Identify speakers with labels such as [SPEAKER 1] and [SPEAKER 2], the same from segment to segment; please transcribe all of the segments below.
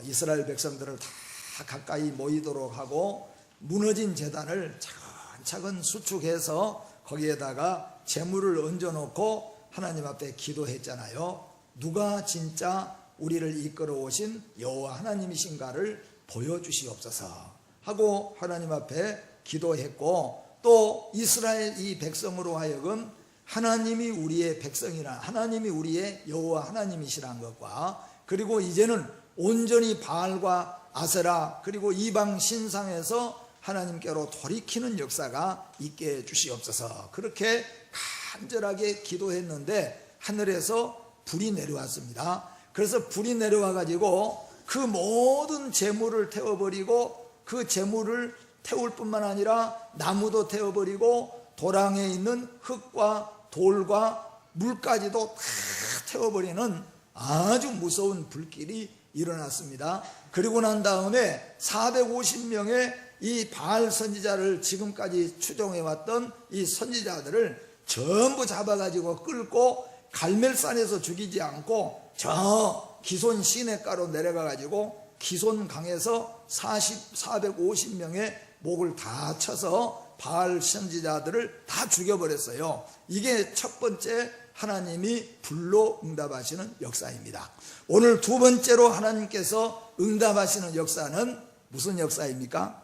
[SPEAKER 1] 이스라엘 백성들을 다 가까이 모이도록 하고 무너진 제단을 차근차근 수축해서 거기에다가 제물을 얹어놓고 하나님 앞에 기도했잖아요. 누가 진짜 우리를 이끌어 오신 여호와 하나님이신가를 보여주시옵소서 하고 하나님 앞에 기도했고, 또 이스라엘 이 백성으로 하여금 하나님이 우리의 백성이라, 하나님이 우리의 여호와 하나님이시라는 것과, 그리고 이제는 온전히 바알과 아세라 그리고 이방 신상에서 하나님께로 돌이키는 역사가 있게 해주시옵소서. 그렇게 간절하게 기도했는데 하늘에서 불이 내려왔습니다. 그래서 불이 내려와 가지고 그 모든 재물을 태워버리고, 그 재물을 태울 뿐만 아니라 나무도 태워버리고 도랑에 있는 흙과 돌과 물까지도 다 태워버리는 아주 무서운 불길이 일어났습니다. 그리고 난 다음에 450명의 이 바알 선지자를 지금까지 추종해왔던 이 선지자들을 전부 잡아가지고 끌고 갈멜산에서 죽이지 않고 저 기손 시냇가로 내려가가지고 기손강에서 450명의 목을 다 쳐서 바알 선지자들을 다 죽여버렸어요. 이게 첫 번째 하나님이 불로 응답하시는 역사입니다. 오늘 두 번째로 하나님께서 응답하시는 역사는 무슨 역사입니까?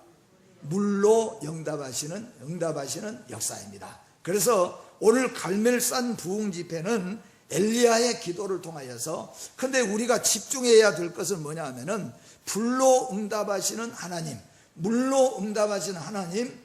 [SPEAKER 1] 물로 응답하시는 역사입니다. 그래서 오늘 갈멜산 부흥 집회는 엘리야의 기도를 통하여서, 근데 우리가 집중해야 될 것은 뭐냐 하면은 불로 응답하시는 하나님, 물로 응답하시는 하나님,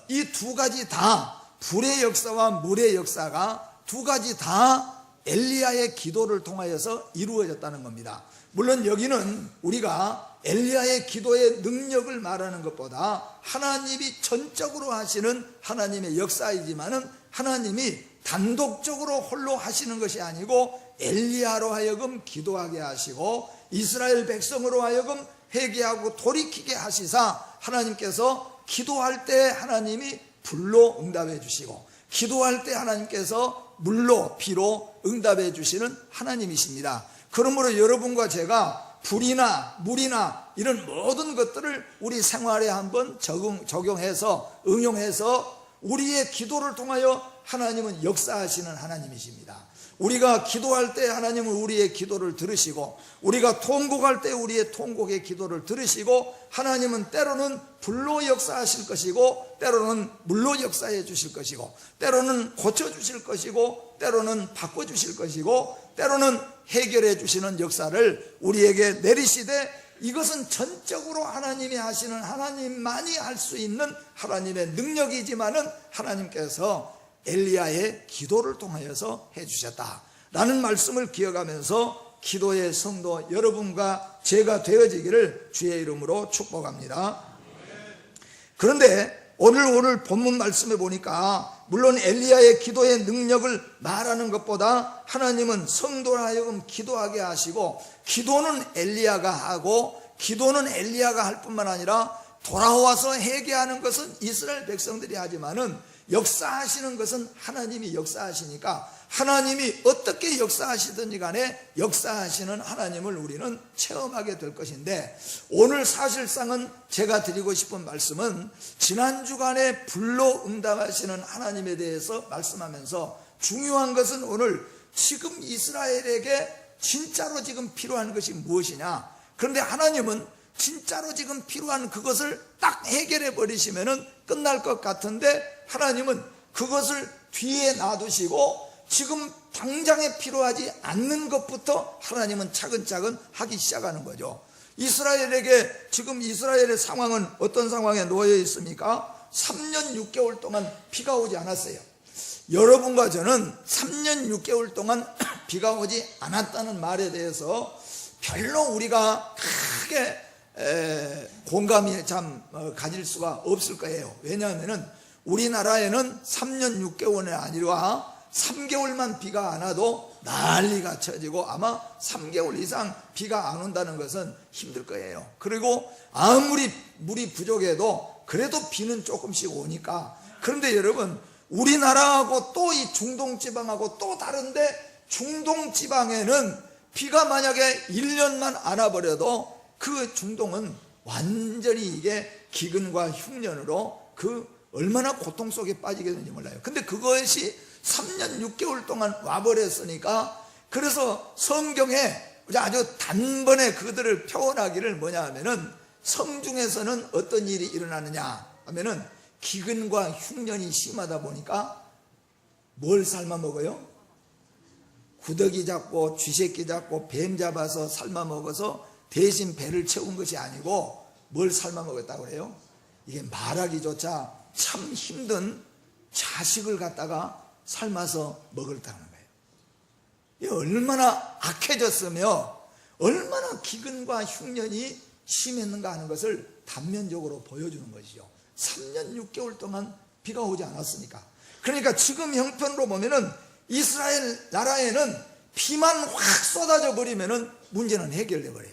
[SPEAKER 1] 이 두 가지 다, 불의 역사와 물의 역사가 두 가지 다 엘리야의 기도를 통하여서 이루어졌다는 겁니다. 물론 여기는 우리가 엘리야의 기도의 능력을 말하는 것보다 하나님이 전적으로 하시는 하나님의 역사이지만은, 하나님이 단독적으로 홀로 하시는 것이 아니고 엘리야로 하여금 기도하게 하시고 이스라엘 백성으로 하여금 회개하고 돌이키게 하시사, 하나님께서 기도할 때 하나님이 불로 응답해 주시고 기도할 때 하나님께서 물로 비로 응답해 주시는 하나님이십니다. 그러므로 여러분과 제가 불이나 물이나 이런 모든 것들을 우리 생활에 한번 적용해서 응용해서 우리의 기도를 통하여 하나님은 역사하시는 하나님이십니다. 우리가 기도할 때 하나님은 우리의 기도를 들으시고, 우리가 통곡할 때 우리의 통곡의 기도를 들으시고, 하나님은 때로는 불로 역사하실 것이고 때로는 물로 역사해 주실 것이고, 때로는 고쳐주실 것이고 때로는 바꿔주실 것이고, 때로는 해결해 주시는 역사를 우리에게 내리시되, 이것은 전적으로 하나님이 하시는, 하나님만이 할 수 있는 하나님의 능력이지만은 하나님께서 엘리야의 기도를 통하여서 해주셨다라는 말씀을 기억하면서 기도의 성도 여러분과 제가 되어지기를 주의 이름으로 축복합니다. 그런데 오늘 본문 말씀에 보니까 물론 엘리야의 기도의 능력을 말하는 것보다 하나님은 성도를 하여금 기도하게 하시고, 기도는 엘리야가 하고 기도는 엘리야가 할 뿐만 아니라 돌아와서 회개하는 것은 이스라엘 백성들이 하지만은 역사하시는 것은 하나님이 역사하시니까, 하나님이 어떻게 역사하시든지 간에 역사하시는 하나님을 우리는 체험하게 될 것인데, 오늘 사실상은 제가 드리고 싶은 말씀은 지난 주간에 불로 응답하시는 하나님에 대해서 말씀하면서, 중요한 것은 오늘 지금 이스라엘에게 진짜로 지금 필요한 것이 무엇이냐, 그런데 하나님은 진짜로 지금 필요한 그것을 딱 해결해 버리시면은 끝날 것 같은데, 하나님은 그것을 뒤에 놔두시고 지금 당장에 필요하지 않는 것부터 하나님은 차근차근 하기 시작하는 거죠. 이스라엘에게 지금 이스라엘의 상황은 어떤 상황에 놓여 있습니까? 3년 6개월 동안 비가 오지 않았어요. 여러분과 저는 3년 6개월 동안 비가 오지 않았다는 말에 대해서 별로 우리가 크게 공감이 가질 수가 없을 거예요. 왜냐하면은 우리나라에는 3년 6개월이 아니라 3개월만 비가 안 와도 난리가 쳐지고 아마 3개월 이상 비가 안 온다는 것은 힘들 거예요. 그리고 아무리 물이 부족해도 그래도 비는 조금씩 오니까. 그런데 여러분, 우리나라하고 또 이 중동지방하고 또 다른데, 중동지방에는 비가 만약에 1년만 안 와버려도 그 중동은 완전히 이게 기근과 흉년으로 얼마나 고통 속에 빠지게 되는지 몰라요. 근데 그것이 3년 6개월 동안 와버렸으니까, 그래서 성경에 아주 단번에 그들을 표현하기를 뭐냐 하면은, 성중에서는 어떤 일이 일어나느냐 하면은 기근과 흉년이 심하다 보니까 뭘 삶아 먹어요? 구더기 잡고 쥐새끼 잡고 뱀 잡아서 삶아 먹어서 대신 배를 채운 것이 아니고 뭘 삶아 먹었다고 그래요? 이게 말하기조차 참 힘든 자식을 갖다가 삶아서 먹었다는 거예요. 이게 얼마나 악해졌으며 얼마나 기근과 흉년이 심했는가 하는 것을 단면적으로 보여주는 것이죠. 3년 6개월 동안 비가 오지 않았으니까. 그러니까 지금 형편으로 보면은 이스라엘 나라에는 비만 확 쏟아져 버리면은 문제는 해결돼 버려요.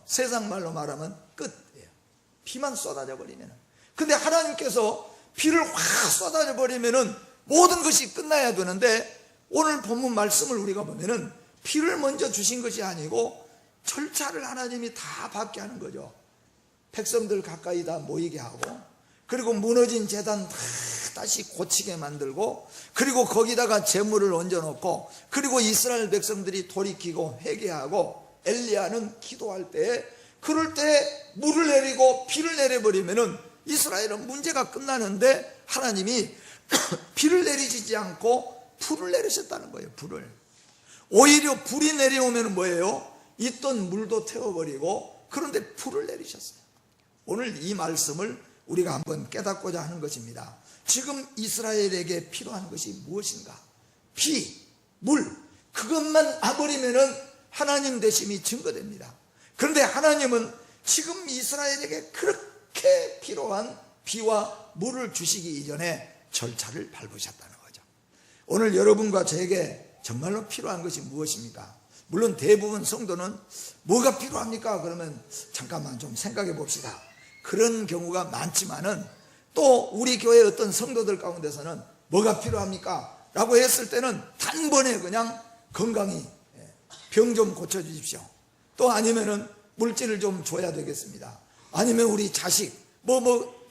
[SPEAKER 1] 세상 말로 말하면 끝이에요. 비만 쏟아져 버리면은. 근데 하나님께서 비를 확 쏟아져 버리면은 모든 것이 끝나야 되는데, 오늘 본문 말씀을 우리가 보면은 비를 먼저 주신 것이 아니고 절차를 하나님이 다 밟게 하는 거죠. 백성들 가까이 다 모이게 하고, 그리고 무너진 제단 다 다시 고치게 만들고, 그리고 거기다가 재물을 얹어놓고, 그리고 이스라엘 백성들이 돌이키고 회개하고, 엘리야는 기도할 때, 그럴 때 물을 내리고 비를 내려버리면은 이스라엘은 문제가 끝나는데, 하나님이 비를 내리지 않고 불을 내리셨다는 거예요. 불을. 오히려 불이 내려오면 뭐예요? 있던 물도 태워버리고, 그런데 불을 내리셨어요. 오늘 이 말씀을 우리가 한번 깨닫고자 하는 것입니다. 지금 이스라엘에게 필요한 것이 무엇인가? 비, 물, 그것만 와버리면은 하나님 되심이 증거됩니다. 그런데 하나님은 지금 이스라엘에게 그렇게 필요한 비와 물을 주시기 이전에 절차를 밟으셨다는 거죠. 오늘 여러분과 저에게 정말로 필요한 것이 무엇입니까? 물론 대부분 성도는 뭐가 필요합니까? 그러면 잠깐만 좀 생각해 봅시다. 그런 경우가 많지만은, 또 우리 교회 어떤 성도들 가운데서는 뭐가 필요합니까? 라고 했을 때는 단번에 그냥 건강히 병 좀 고쳐주십시오. 또 아니면은 물질을 좀 줘야 되겠습니다. 아니면 우리 자식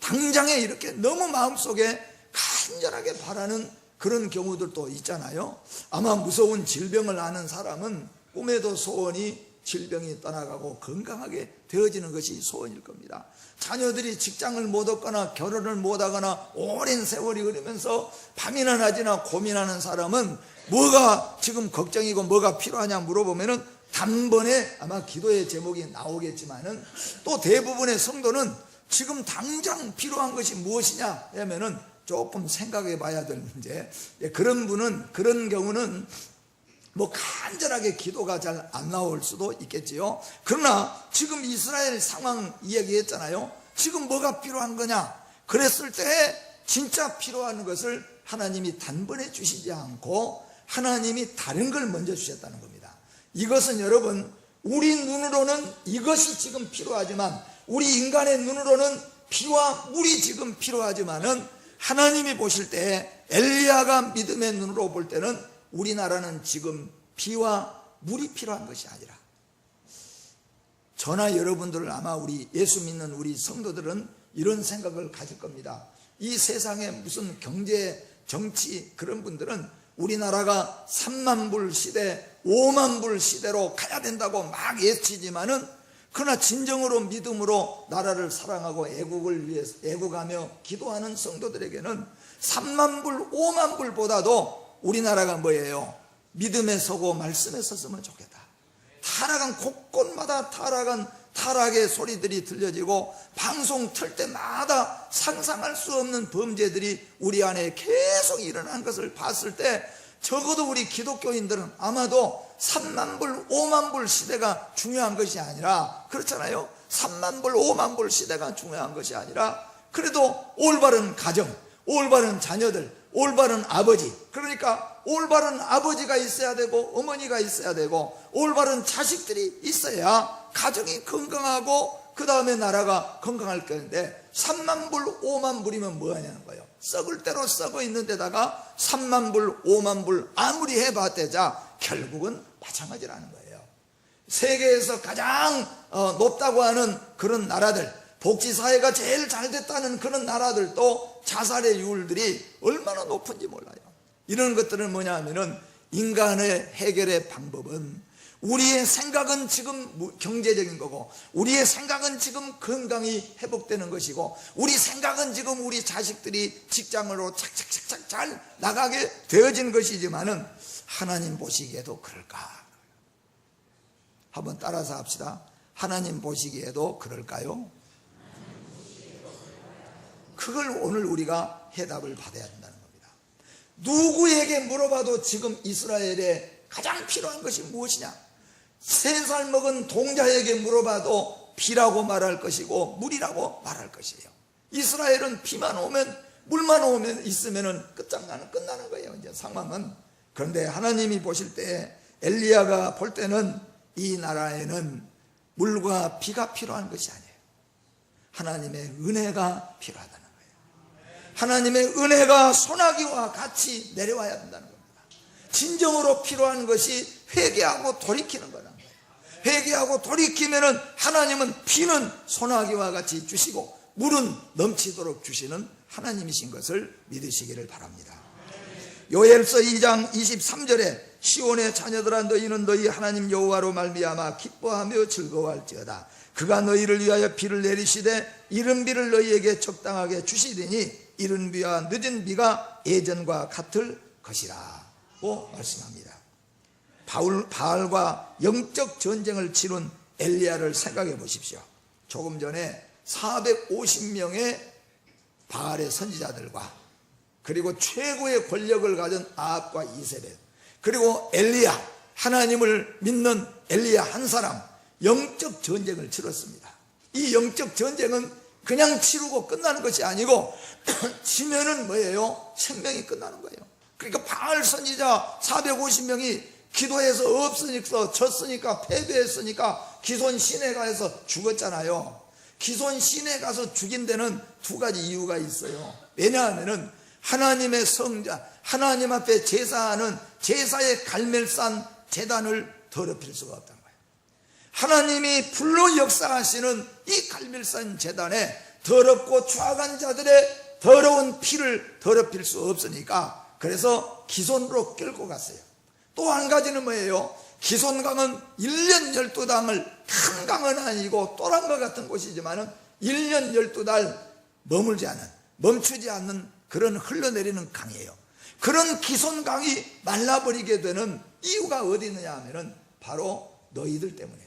[SPEAKER 1] 당장에 이렇게 너무 마음속에 간절하게 바라는 그런 경우들도 있잖아요. 아마 무서운 질병을 앓는 사람은 꿈에도 소원이 질병이 떠나가고 건강하게 되어지는 것이 소원일 겁니다. 자녀들이 직장을 못 얻거나 결혼을 못 하거나 오랜 세월이 흐르면서 밤이나 낮이나 고민하는 사람은 뭐가 지금 걱정이고 뭐가 필요하냐 물어보면은 단번에 아마 기도의 제목이 나오겠지만은, 또 대부분의 성도는 지금 당장 필요한 것이 무엇이냐 하면은 조금 생각해 봐야 될 문제. 그런 경우는 간절하게 기도가 잘 안 나올 수도 있겠지요. 그러나 지금 이스라엘 상황 이야기했잖아요. 지금 뭐가 필요한 거냐? 그랬을 때 진짜 필요한 것을 하나님이 단번에 주시지 않고 하나님이 다른 걸 먼저 주셨다는 겁니다. 이것은 여러분, 우리 눈으로는 이것이 지금 필요하지만, 우리 인간의 눈으로는 비와 물이 지금 필요하지만은, 하나님이 보실 때 엘리야가 믿음의 눈으로 볼 때는 우리나라는 지금 비와 물이 필요한 것이 아니라, 저나 여러분들, 아마 우리 예수 믿는 우리 성도들은 이런 생각을 가질 겁니다. 이 세상에 무슨 경제, 정치, 그런 분들은 우리나라가 3만 불 시대, 5만 불 시대로 가야 된다고 막 외치지만은, 그러나 진정으로 믿음으로 나라를 사랑하고 애국을 위해서 애국하며 기도하는 성도들에게는 3만 불, 5만 불보다도 우리나라가 뭐예요? 믿음에 서고 말씀에 섰으면 좋겠다. 타락한 곳곳마다 타락의 소리들이 들려지고, 방송 틀 때마다 상상할 수 없는 범죄들이 우리 안에 계속 일어난 것을 봤을 때, 적어도 우리 기독교인들은 아마도 3만 불, 5만 불 시대가 중요한 것이 아니라, 그렇잖아요. 3만 불, 5만 불 시대가 중요한 것이 아니라, 그래도 올바른 가정, 올바른 자녀들, 올바른 아버지, 그러니까 올바른 아버지가 있어야 되고 어머니가 있어야 되고 올바른 자식들이 있어야 가정이 건강하고 그 다음에 나라가 건강할 건데, 3만 불, 5만 불이면 뭐 하냐는 거예요. 썩을 대로 썩어 있는 데다가 3만 불, 5만 불 아무리 해봤대자 결국은 마찬가지라는 거예요. 세계에서 가장 높다고 하는 그런 나라들, 복지사회가 제일 잘 됐다는 그런 나라들도 자살의 비율들이 얼마나 높은지 몰라요. 이런 것들은 뭐냐 하면은 인간의 해결의 방법은 우리의 생각은 지금 경제적인 거고, 우리의 생각은 지금 건강이 회복되는 것이고, 우리 생각은 지금 우리 자식들이 직장으로 착착착착 잘 나가게 되어진 것이지만은 하나님 보시기에도 그럴까? 한번 따라서 합시다. 하나님 보시기에도 그럴까요? 그걸 오늘 우리가 해답을 받아야 된다는 겁니다. 누구에게 물어봐도 지금 이스라엘에 가장 필요한 것이 무엇이냐? 3살 먹은 동자에게 물어봐도 비라고 말할 것이고 물이라고 말할 것이에요. 이스라엘은 비만 오면, 물만 오면 있으면 끝나는 거예요, 이제 상황은. 그런데 하나님이 보실 때, 엘리야가 볼 때는 이 나라에는 물과 비가 필요한 것이 아니에요. 하나님의 은혜가 필요하다는 거예요. 하나님의 은혜가 소나기와 같이 내려와야 된다는 겁니다. 진정으로 필요한 것이 회개하고 돌이키는 거라는 거예요. 회개하고 돌이키면은 하나님은 비는 소나기와 같이 주시고 물은 넘치도록 주시는 하나님이신 것을 믿으시기를 바랍니다. 요엘서 2장 23절에 시온의 자녀들아, 너희는 너희 하나님 여호와로 말미암아 기뻐하며 즐거워할지어다. 그가 너희를 위하여 비를 내리시되 이른 비를 너희에게 적당하게 주시리니 이른 비와 늦은 비가 예전과 같을 것이라고 말씀합니다. 바알과 영적 전쟁을 치룬 엘리야를 생각해 보십시오. 조금 전에 450명의 바알의 선지자들과, 그리고 최고의 권력을 가진 아합과 이세벨, 그리고 엘리야, 하나님을 믿는 엘리야 한 사람, 영적 전쟁을 치렀습니다. 이 영적 전쟁은 그냥 치르고 끝나는 것이 아니고 지면은 뭐예요? 생명이 끝나는 거예요. 그러니까 바알 선지자 450명이 기도해서 없으니까, 졌으니까, 패배했으니까 기손 시내 가서 죽었잖아요. 기손 시내 가서 죽인 데는 2가지 이유가 있어요. 왜냐하면은 하나님의 성자, 하나님 앞에 제사하는 제사의 갈멜산 제단을 더럽힐 수가 없다는 거예요. 하나님이 불로 역사하시는 이 갈멜산 제단에 더럽고 추악한 자들의 더러운 피를 더럽힐 수 없으니까, 그래서 기손으로 끌고 갔어요. 또 한 가지는 뭐예요? 기손강은 1년 12달을, 큰 강은 아니고 또랑과 같은 곳이지만 1년 12달 머물지 않은, 멈추지 않는 그런 흘러내리는 강이에요. 그런 기손강이 말라버리게 되는 이유가 어디 있느냐 하면은 바로 너희들 때문에,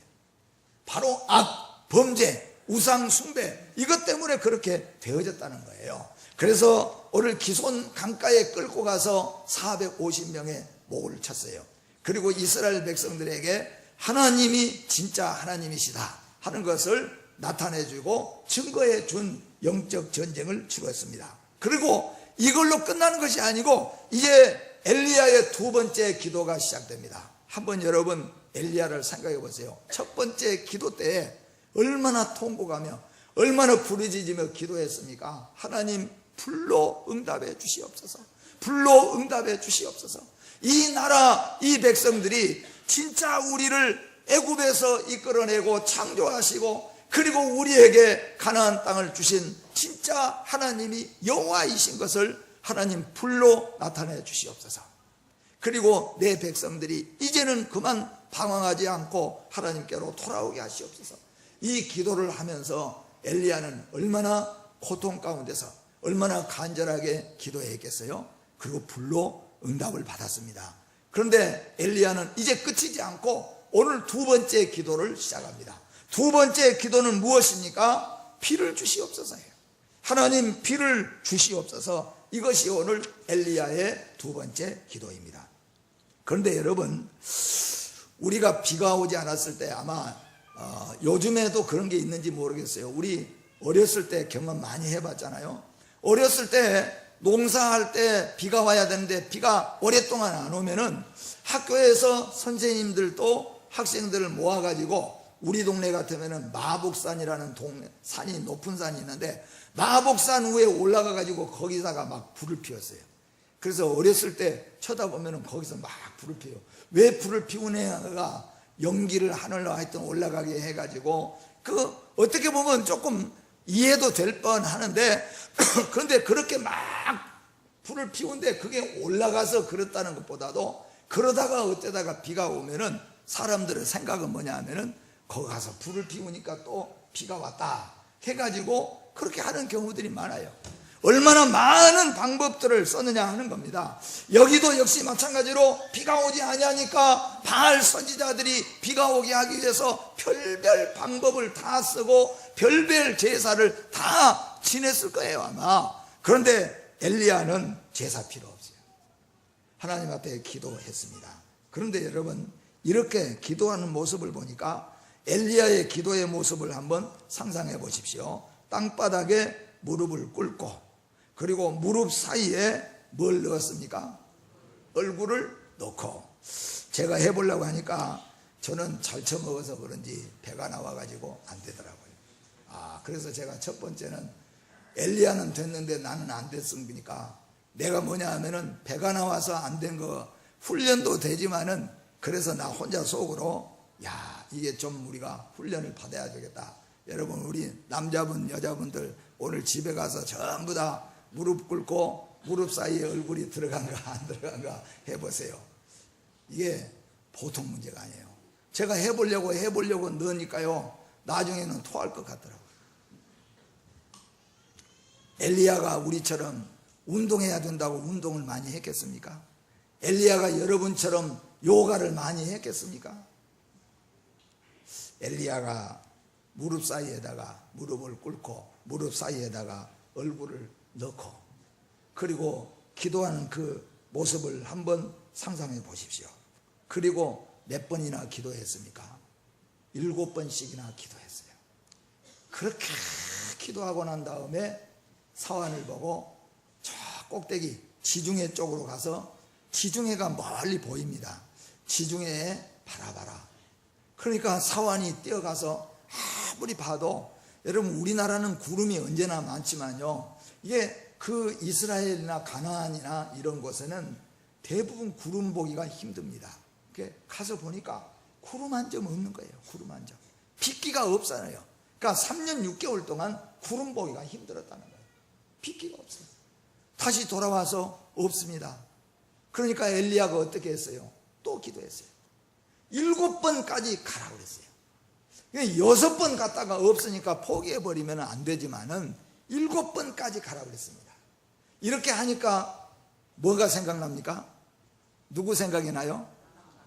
[SPEAKER 1] 바로 악, 범죄, 우상 숭배, 이것 때문에 그렇게 되어졌다는 거예요. 그래서 오늘 기손 강가에 끌고 가서 450명의 목을 쳤어요. 그리고 이스라엘 백성들에게 하나님이 진짜 하나님이시다 하는 것을 나타내주고 증거해 준 영적 전쟁을 치렀습니다. 그리고 이걸로 끝나는 것이 아니고 이제 엘리야의 2번째 기도가 시작됩니다. 한번 여러분 엘리야를 생각해 보세요. 첫 번째 기도 때에 얼마나 통곡하며 얼마나 부르짖으며 기도했습니까? 하나님, 불로 응답해 주시옵소서. 불로 응답해 주시옵소서. 이 나라, 이 백성들이 진짜 우리를 애굽에서 이끌어내고 창조하시고, 그리고 우리에게 가나안 땅을 주신 진짜 하나님이 여호와이신 것을 하나님 불로 나타내 주시옵소서. 그리고 내 백성들이 이제는 그만 방황하지 않고 하나님께로 돌아오게 하시옵소서. 이 기도를 하면서 엘리야는 얼마나 고통 가운데서 얼마나 간절하게 기도했겠어요? 그리고 불로 응답을 받았습니다. 그런데 엘리야는 이제 끝이지 않고 오늘 2번째 기도를 시작합니다. 2번째 기도는 무엇입니까? 비를 주시옵소서예요. 하나님, 비를 주시옵소서. 이것이 오늘 엘리야의 2번째 기도입니다. 그런데 여러분, 우리가 비가 오지 않았을 때 아마 요즘에도 그런 게 있는지 모르겠어요. 우리 어렸을 때 경험 많이 해봤잖아요. 어렸을 때 농사할 때 비가 와야 되는데 비가 오랫동안 안 오면은 학교에서 선생님들도 학생들을 모아가지고, 우리 동네 같으면은 마복산이라는 산이 높은 산이 있는데 마복산 위에 올라가가지고 거기다가 막 불을 피웠어요. 그래서 어렸을 때 쳐다보면은 거기서 막 불을 피워요. 왜 불을 피우냐가 연기를 하늘로 하여튼 올라가게 해가지고 그 어떻게 보면 조금 이해도 될 뻔하는데 그런데 그렇게 막 불을 피우는데 그게 올라가서 그렇다는 것보다도 그러다가 어쩌다가 비가 오면은 사람들의 생각은 뭐냐 하면은 거기 가서 불을 피우니까 또 비가 왔다 해가지고 그렇게 하는 경우들이 많아요. 얼마나 많은 방법들을 썼느냐 하는 겁니다. 여기도 역시 마찬가지로 비가 오지 아니하니까 바알 선지자들이 비가 오게 하기 위해서 별별 방법을 다 쓰고 별별 제사를 다 지냈을 거예요 아마. 그런데 엘리야는 제사 필요 없어요. 하나님 앞에 기도했습니다. 그런데 여러분 이렇게 기도하는 모습을 보니까 엘리야의 기도의 모습을 한번 상상해 보십시오. 땅바닥에 무릎을 꿇고 그리고 무릎 사이에 뭘 넣었습니까? 얼굴을 넣고. 제가 해보려고 하니까 저는 잘 처먹어서 그런지 배가 나와가지고 안 되더라고요. 그래서 제가 첫 번째는 엘리야는 됐는데 나는 안 됐으니까 내가 뭐냐 하면은 배가 나와서 안 된 거 훈련도 되지만은 그래서 나 혼자 속으로 이게 좀 우리가 훈련을 받아야 되겠다. 여러분 우리 남자분 여자분들 오늘 집에 가서 전부 다 무릎 꿇고 무릎 사이에 얼굴이 들어간가 안 들어간가 해보세요. 이게 보통 문제가 아니에요. 제가 해보려고 넣으니까요 나중에는 토할 것 같더라고요. 엘리야가 우리처럼 운동해야 된다고 운동을 많이 했겠습니까? 엘리야가 여러분처럼 요가를 많이 했겠습니까? 엘리야가 무릎 사이에다가 무릎을 꿇고 무릎 사이에다가 얼굴을 넣고 그리고 기도하는 그 모습을 한번 상상해 보십시오. 그리고 몇 번이나 기도했습니까? 7번씩이나 기도했어요. 그렇게 기도하고 난 다음에 사환을 보고 저 꼭대기 지중해 쪽으로 가서 지중해가 멀리 보입니다. 지중해에 바라봐라. 그러니까 사환이 뛰어가서 아무리 봐도 여러분 우리나라는 구름이 언제나 많지만요 이게 그 이스라엘이나 가나안이나 이런 곳에는 대부분 구름 보기가 힘듭니다. 가서 보니까 구름 한 점 없는 거예요. 구름 한 점. 빗기가 없잖아요. 그러니까 3년 6개월 동안 구름 보기가 힘들었다는 거예요. 빗기가 없어요. 다시 돌아와서 없습니다. 그러니까 엘리야가 어떻게 했어요? 또 기도했어요. 7번까지 가라 그랬어요. 6번 갔다가 없으니까 포기해버리면 안 되지만은 7번까지 가라 그랬습니다. 이렇게 하니까 뭐가 생각납니까? 누구 생각이 나요?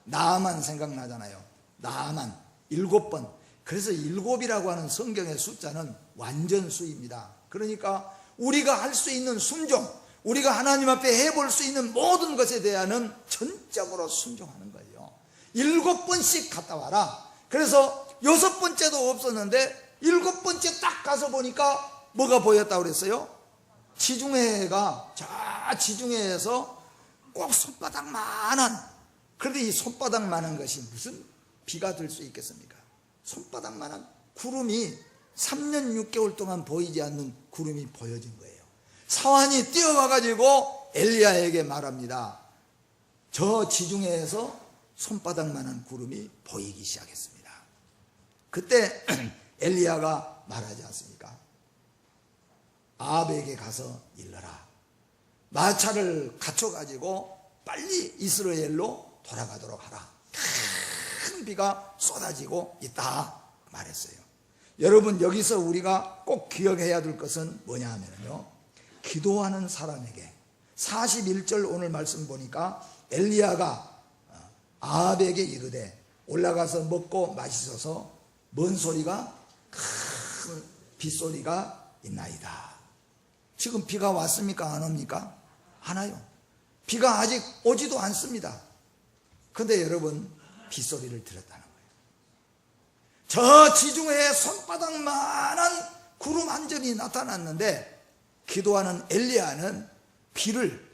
[SPEAKER 1] 나만 생각나잖아요. 나만 7번. 그래서 7이라고 하는 성경의 숫자는 완전수입니다. 그러니까 우리가 할 수 있는 순종, 우리가 하나님 앞에 해볼 수 있는 모든 것에 대한 전적으로 순종하는 거예요. 7번씩 갔다 와라. 그래서 6번째도 없었는데 7번째 딱 가서 보니까 뭐가 보였다고 그랬어요? 지중해가 저 지중해에서 꼭 손바닥만한, 그런데 이 손바닥만한 것이 무슨 비가 될 수 있겠습니까? 손바닥만한 구름이 3년 6개월 동안 보이지 않는 구름이 보여진 거예요. 사환이 뛰어와가지고 엘리야에게 말합니다. 저 지중해에서 손바닥만한 구름이 보이기 시작했습니다. 그때 엘리야가 말하지 않습니까? 아합에게 가서 일러라. 마차를 갖춰가지고 빨리 이스라엘로 돌아가도록 하라. 큰 비가 쏟아지고 있다 말했어요. 여러분 여기서 우리가 꼭 기억해야 될 것은 뭐냐 하면요, 기도하는 사람에게 41절 오늘 말씀 보니까 엘리야가 아합에게 이르되 올라가서 먹고 마시소서. 뭔 소리가? 큰 빗소리가 있나이다. 지금 비가 왔습니까? 안 옵니까? 안 와요. 비가 아직 오지도 않습니다. 그런데 여러분 빗소리를 들었다는 거예요. 저 지중해에 손바닥만한 구름 한 점이 나타났는데 기도하는 엘리야는 비를,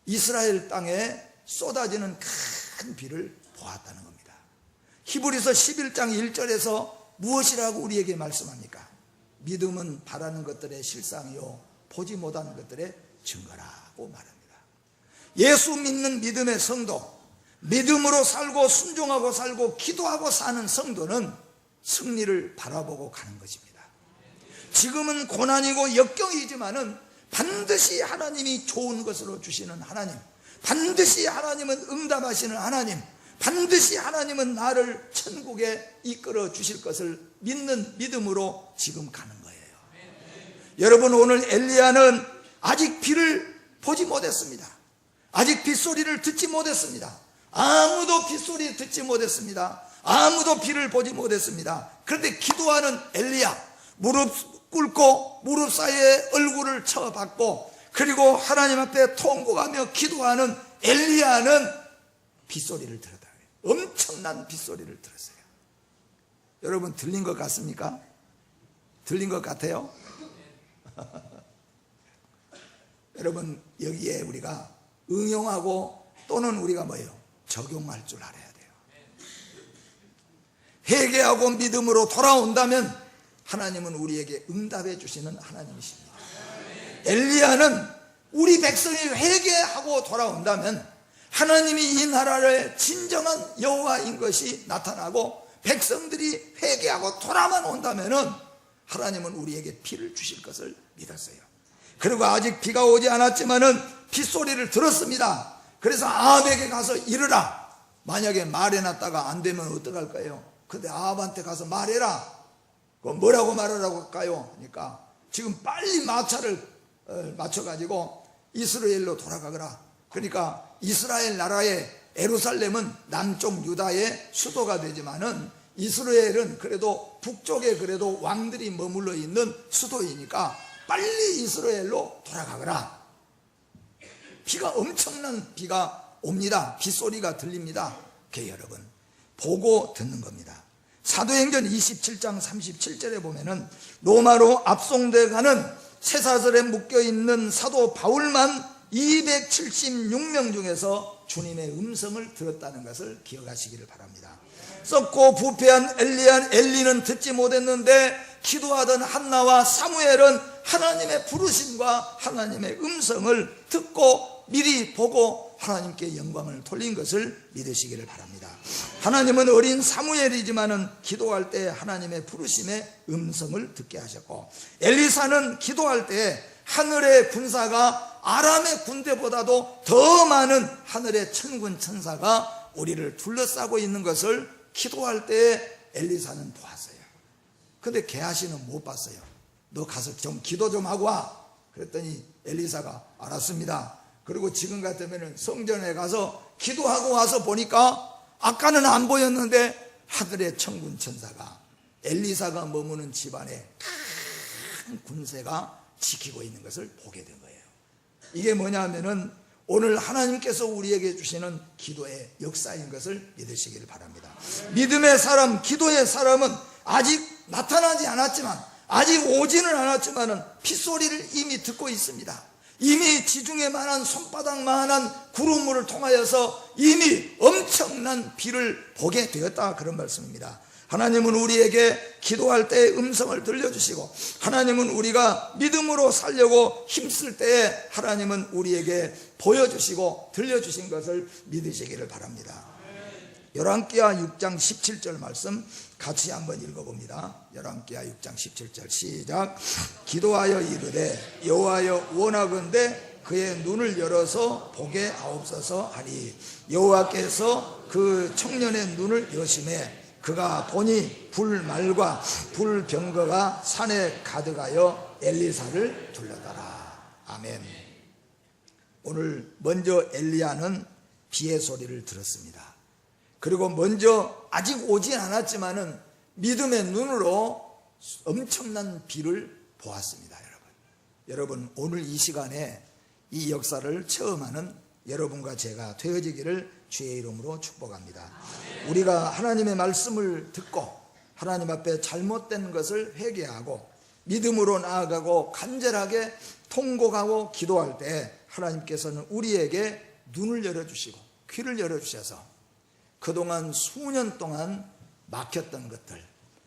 [SPEAKER 1] 이스라엘 땅에 쏟아지는 큰 비를 보았다는 겁니다. 히브리서 11장 1절에서 무엇이라고 우리에게 말씀합니까? 믿음은 바라는 것들의 실상이요 보지 못하는 것들의 증거라고 말합니다. 예수 믿는 믿음의 성도, 믿음으로 살고 순종하고 살고 기도하고 사는 성도는 승리를 바라보고 가는 것입니다. 지금은 고난이고 역경이지만은 반드시 하나님이 좋은 것으로 주시는 하나님, 반드시 하나님은 응답하시는 하나님, 반드시 하나님은 나를 천국에 이끌어 주실 것을 믿는 믿음으로 지금 가는 거예요. 여러분, 오늘 엘리야는 아직 비를 보지 못했습니다. 아직 빗소리를 듣지 못했습니다. 아무도 빗소리 듣지 못했습니다. 아무도 비를 보지 못했습니다. 그런데 기도하는 엘리야, 무릎 꿇고 무릎 사이에 얼굴을 쳐박고 그리고 하나님 앞에 통곡하며 기도하는 엘리야는 빗소리를 들었다. 엄청난 빗소리를 들었어요. 여러분, 들린 것 같습니까? 들린 것 같아요? 여러분, 여기에 우리가 응용하고 또는 우리가 뭐예요? 적용할 줄 알아야 돼요. 회개하고 믿음으로 돌아온다면 하나님은 우리에게 응답해 주시는 하나님이십니다. 엘리야는 우리 백성이 회개하고 돌아온다면 하나님이 이 나라의 진정한 여호와인 것이 나타나고 백성들이 회개하고 돌아만 온다면 하나님은 우리에게 비를 주실 것을 믿었어요. 그리고 아직 비가 오지 않았지만은 빗소리를 들었습니다. 그래서 아합에게 가서 이르라. 만약에 말해놨다가 안 되면 어떡할 거예요? 근데 아합한테 가서 말해라. 뭐라고 말하라고 할까요? 그러니까 지금 빨리 마차를 맞춰가지고 이스라엘로 돌아가거라. 그러니까 이스라엘 나라의 예루살렘은 남쪽 유다의 수도가 되지만은 이스라엘은 그래도 북쪽에 그래도 왕들이 머물러 있는 수도이니까 빨리 이스라엘로 돌아가거라. 비가 엄청난 비가 옵니다. 빗소리가 들립니다. 여러분, 보고 듣는 겁니다. 사도행전 27장 37절에 보면은 로마로 압송돼 가는 쇠사슬에 묶여있는 사도 바울만 276명 중에서 주님의 음성을 들었다는 것을 기억하시기를 바랍니다. 썩고 부패한 엘리는 듣지 못했는데 기도하던 한나와 사무엘은 하나님의 부르심과 하나님의 음성을 듣고 미리 보고 하나님께 영광을 돌린 것을 믿으시기를 바랍니다. 하나님은 어린 사무엘이지만은 기도할 때 하나님의 부르심의 음성을 듣게 하셨고, 엘리사는 기도할 때 하늘의 군사가 아람의 군대보다도 더 많은 하늘의 천군 천사가 우리를 둘러싸고 있는 것을 기도할 때 엘리사는 보았어요. 근데 게하시는 못 봤어요. 너 가서 좀 기도 좀 하고 와. 그랬더니 엘리사가 알았습니다. 그리고 지금 같으면 성전에 가서 기도하고 와서 보니까 아까는 안 보였는데 하늘의 천군 천사가 엘리사가 머무는 집안에 큰 군세가 지키고 있는 것을 보게 된 거예요. 이게 뭐냐면은 오늘 하나님께서 우리에게 주시는 기도의 역사인 것을 믿으시기를 바랍니다. 믿음의 사람, 기도의 사람은 아직 나타나지 않았지만, 아직 오지는 않았지만은 빗소리를 이미 듣고 있습니다. 이미 지중해 만한 손바닥만한 구름물을 통하여서 이미 엄청난 비를 보게 되었다, 그런 말씀입니다. 하나님은 우리에게 기도할 때 음성을 들려주시고, 하나님은 우리가 믿음으로 살려고 힘쓸 때에 하나님은 우리에게 보여주시고 들려주신 것을 믿으시기를 바랍니다. 열왕기하 6장 17절 말씀 같이 한번 읽어봅니다. 열왕기하 6장 17절 시작. 기도하여 이르되 여호와여 원하건대 그의 눈을 열어서 보게 하옵소서 하니 여호와께서 그 청년의 눈을 여심해 그가 보니 불말과 불병거가 산에 가득하여 엘리사를 둘러더라. 아멘. 오늘 먼저 엘리야는 비의 소리를 들었습니다. 그리고 먼저 아직 오진 않았지만은 믿음의 눈으로 엄청난 비를 보았습니다. 여러분, 오늘 이 시간에 이 역사를 체험하는 여러분과 제가 되어지기를 주의 이름으로 축복합니다. 우리가 하나님의 말씀을 듣고 하나님 앞에 잘못된 것을 회개하고 믿음으로 나아가고 간절하게 통곡하고 기도할 때 하나님께서는 우리에게 눈을 열어주시고 귀를 열어주셔서 그동안 수년 동안 막혔던 것들,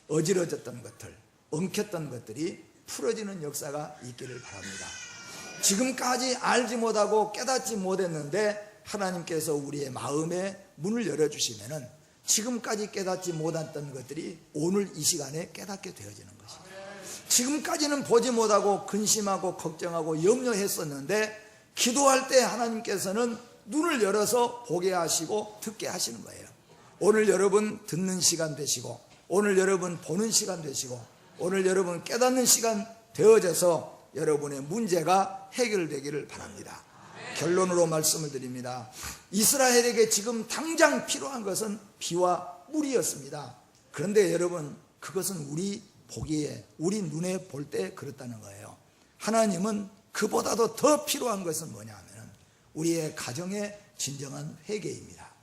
[SPEAKER 1] 어지러졌던 것들, 엉켰던 것들이 풀어지는 역사가 있기를 바랍니다. 지금까지 알지 못하고 깨닫지 못했는데 하나님께서 우리의 마음에 문을 열어주시면은 지금까지 깨닫지 못했던 것들이 오늘 이 시간에 깨닫게 되어지는 것입니다. 지금까지는 보지 못하고 근심하고 걱정하고 염려했었는데 기도할 때 하나님께서는 눈을 열어서 보게 하시고 듣게 하시는 거예요. 오늘 여러분 듣는 시간 되시고, 오늘 여러분 보는 시간 되시고, 오늘 여러분 깨닫는 시간 되어져서 여러분의 문제가 해결되기를 바랍니다. 결론으로 말씀을 드립니다. 이스라엘에게 지금 당장 필요한 것은 비와 물이었습니다. 그런데 여러분, 그것은 우리 보기에, 우리 눈에 볼 때 그렇다는 거예요. 하나님은 그보다도 더 필요한 것은 뭐냐 하면 우리의 가정의 진정한 회개입니다.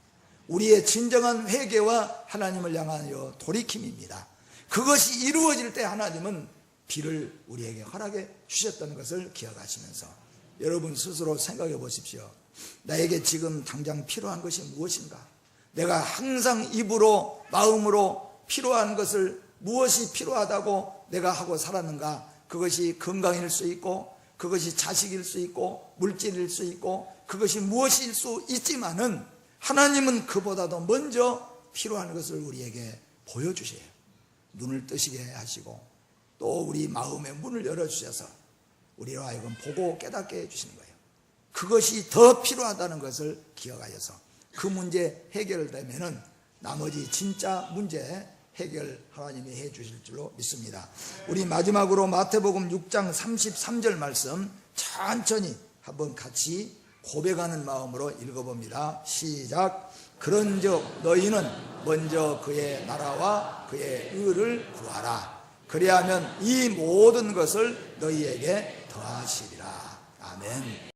[SPEAKER 1] 우리의 진정한 회개와 하나님을 향하여 돌이킴입니다. 그것이 이루어질 때 하나님은 비를 우리에게 허락해 주셨던 것을 기억하시면서 여러분 스스로 생각해 보십시오. 나에게 지금 당장 필요한 것이 무엇인가? 내가 항상 입으로 마음으로 필요한 것을 무엇이 필요하다고 내가 하고 살았는가? 그것이 건강일 수 있고, 그것이 자식일 수 있고, 물질일 수 있고, 그것이 무엇일 수 있지만은 하나님은 그보다도 먼저 필요한 것을 우리에게 보여주세요. 눈을 뜨시게 하시고 또 우리 마음의 문을 열어주셔서 우리로 하여금 보고 깨닫게 해주시는 거예요. 그것이 더 필요하다는 것을 기억하여서 그 문제 해결되면은 나머지 진짜 문제 해결 하나님이 해 주실 줄로 믿습니다. 우리 마지막으로 마태복음 6장 33절 말씀 천천히 한번 같이 고백하는 마음으로 읽어봅니다. 시작. 그런즉 너희는 먼저 그의 나라와 그의 의를 구하라. 그리하면 이 모든 것을 너희에게 더하시리라. 아멘.